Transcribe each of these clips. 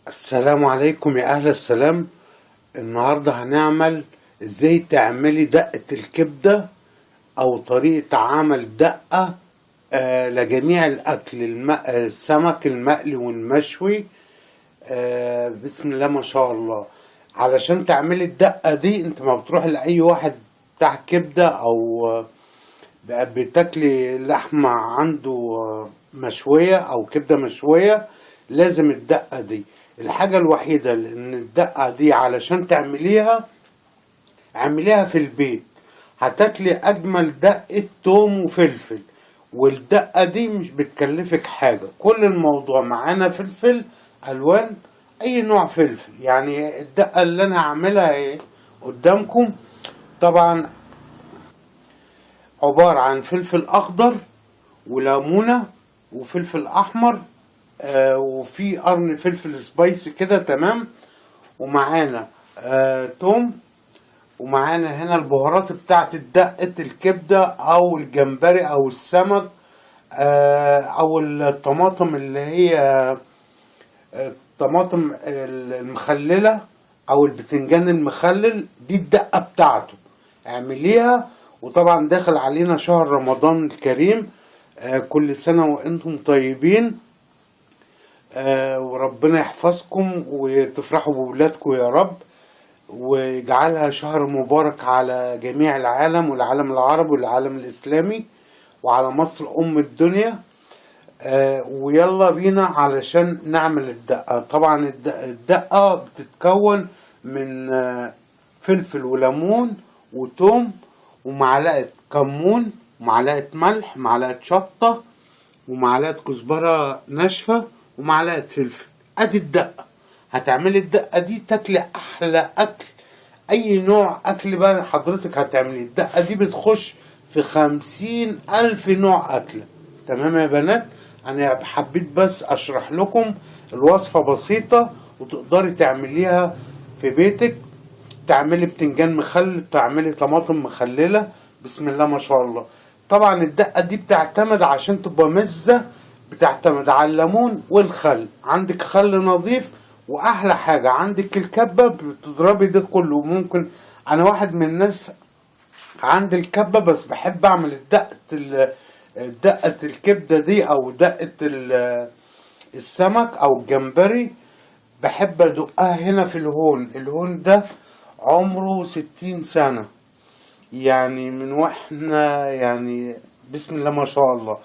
السلام عليكم يا اهل السلام. النهارده هنعمل ازاي تعملي دقة الكبدة او طريقة عمل دقة لجميع الاكل السمك المقلي والمشوي. بسم الله ما شاء الله. علشان تعملي الدقة دي انت ما بتروح لاي واحد بتاع كبدة او بتاكلي لحمة عنده مشوية او كبدة مشوية. لازم الدقة دي الحاجة الوحيدة، لان الدقة دي علشان تعمليها اعمليها في البيت هتاكلي اجمل دقة توم وفلفل. والدقة دي مش بتكلفك حاجة، كل الموضوع معانا فلفل الوان، اي نوع فلفل. يعني الدقة اللي انا هعملها ايه قدامكم طبعا عبارة عن فلفل اخضر وليمونة وفلفل احمر، وفي قرن فلفل سبايسي كده تمام. ومعانا توم، ومعانا هنا البهارات بتاعت دقة الكبدة او الجمبري او السمك، او الطماطم اللي هي الطماطم المخللة او البتنجان المخلل. دي الدقة بتاعته اعمليها. وطبعا داخل علينا شهر رمضان الكريم، كل سنة وانتم طيبين، وربنا يحفظكم وتفرحوا بولادكم يا رب، ويجعلها شهر مبارك على جميع العالم والعالم العربي والعالم الإسلامي وعلى مصر أم الدنيا. ويلا بينا علشان نعمل الدقة. طبعا الدقة بتتكون من فلفل وليمون وتوم ومعلقة كمون ومعلقة ملح معلقة شطة ومعلقة كزبرة ناشفة ومعلقة فلفل. ادي الدقة. هتعملي الدقة دي تاكلي احلى اكل. اي نوع اكل بقى حضرتك هتعملي الدقة دي بتخش في 50,000 نوع اكلة. تمام يا بنات؟ انا حبيت بس اشرح لكم الوصفة بسيطة وتقدري تعمليها في بيتك. تعملي بتنجان مخلل، تعملي طماطم مخللة، بسم الله ما شاء الله. طبعا الدقة دي بتعتمد عشان تبقى مزة، بتعتمد على الليمون والخل. عندك خل نظيف، واحلى حاجة عندك الكبة بتضربي ده كله. ممكن انا واحد من الناس عندي الكبة بس بحب اعمل دقة الكبدة دي او دقة السمك او الجمبري. بحب ادقها هنا في الهون ده عمره 60 سنة، يعني من واحنا يعني بسم الله ما شاء الله.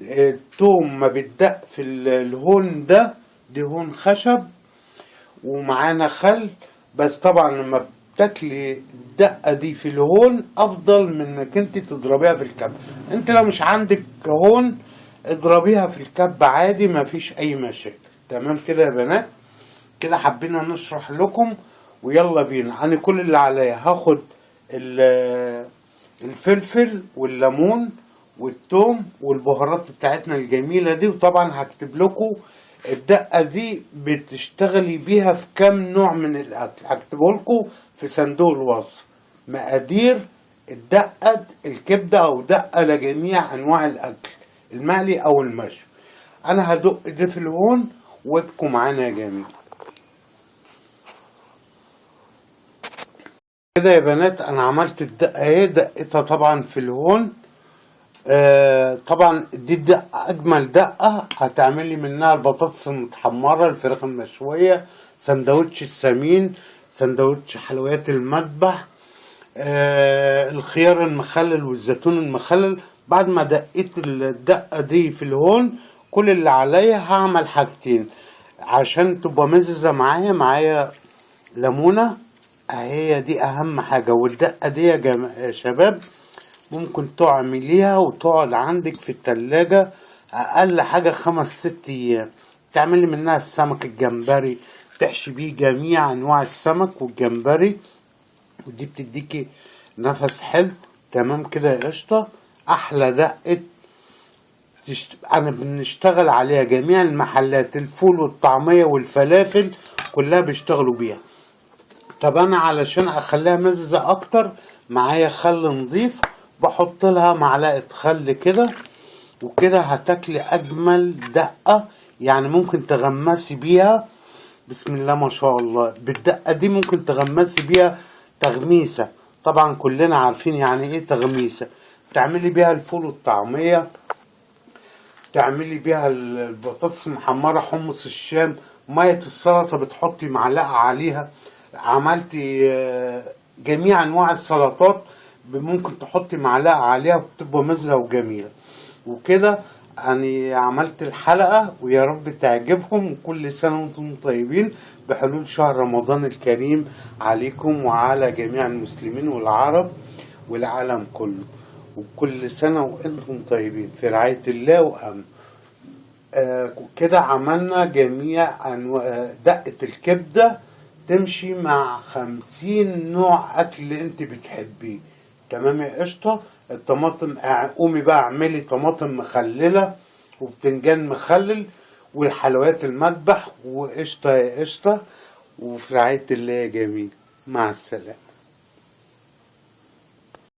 التوم ما بيتدق في الهون ده، دي هون خشب ومعانا خل. بس طبعا لما بتاكلي الدقة دي في الهون افضل من انك انت تضربيها في الكب. انت لو مش عندك هون اضربيها في الكب عادي، ما فيش اي مشاكل. تمام كده يا بنات؟ كده حبينا نشرح لكم ويلا بينا. انا كل اللي عليا هاخد الفلفل والليمون والثوم والبهارات بتاعتنا الجميلة دي. وطبعا هكتب لكم الدقة دي بتشتغلي بيها في كام نوع من الاكل، هكتبه لكم في صندوق الوصف مقادير الدقة الكبدة او دقة لجميع انواع الاكل المقلي او المشوي. انا هدق ده في الهون وابقوا معانا يا جميل. كده يا بنات انا عملت الدقة اهي، دقتها طبعا في الهون. طبعا دي دقة اجمل دقة. هتعملي منها البطاطس المتحمرة، الفراخ المشوية، سندوتش السمين، سندوتش حلويات المذبح، الخيار المخلل والزيتون المخلل. بعد ما دقيت الدقة دي في الهون كل اللي عليا هعمل حاجتين عشان تبقى مززة معايا ليمونة. هي دي اهم حاجة. والدقة دي يا شباب ممكن تعمليها وتقعد عندك في التلاجة اقل حاجة 5-6 ايام. تعملي منها السمك الجمبري، تحشي بيه جميع انواع السمك والجمبري، ودي بتديكي نفس حلو. تمام كده يا قشطة؟ احلى دقة انا بنشتغل عليها جميع المحلات، الفول والطعمية والفلافل كلها بيشتغلوا بيها. طب انا علشان اخليها مززة اكتر معايا خل نضيف، بحط لها معلقة خل كده، وكده هتاكلي اجمل دقة. يعني ممكن تغمسي بيها بسم الله ما شاء الله. بالدقة دي ممكن تغمسي بيها تغميسة، طبعا كلنا عارفين يعني ايه تغميسة. تعملي بيها الفول والطعمية، تعملي بيها البطاطس المحمرة، حمص الشام، مية السلطة بتحطي معلقة عليها. عملتي جميع انواع السلطات ممكن تحطي معلقة عليها، بتبقى مزة وجميلة. وكده يعني عملت الحلقة، ويا رب تعجبهم، وكل سنة وانتم طيبين بحلول شهر رمضان الكريم عليكم وعلى جميع المسلمين والعرب والعالم كله. وكل سنة وانتم طيبين في رعاية الله وأمن. كده عملنا جميع أنواع دقة الكبدة، تمشي مع 50 نوع أكل انت بتحبيه. تمام يا قشطة. الطماطم قومي بقى اعملي طماطم مخللة وبتنجان مخلل والحلويات المذبح، وقشطة يا قشطة. وفي رعاية الله يا جميل، مع السلامة.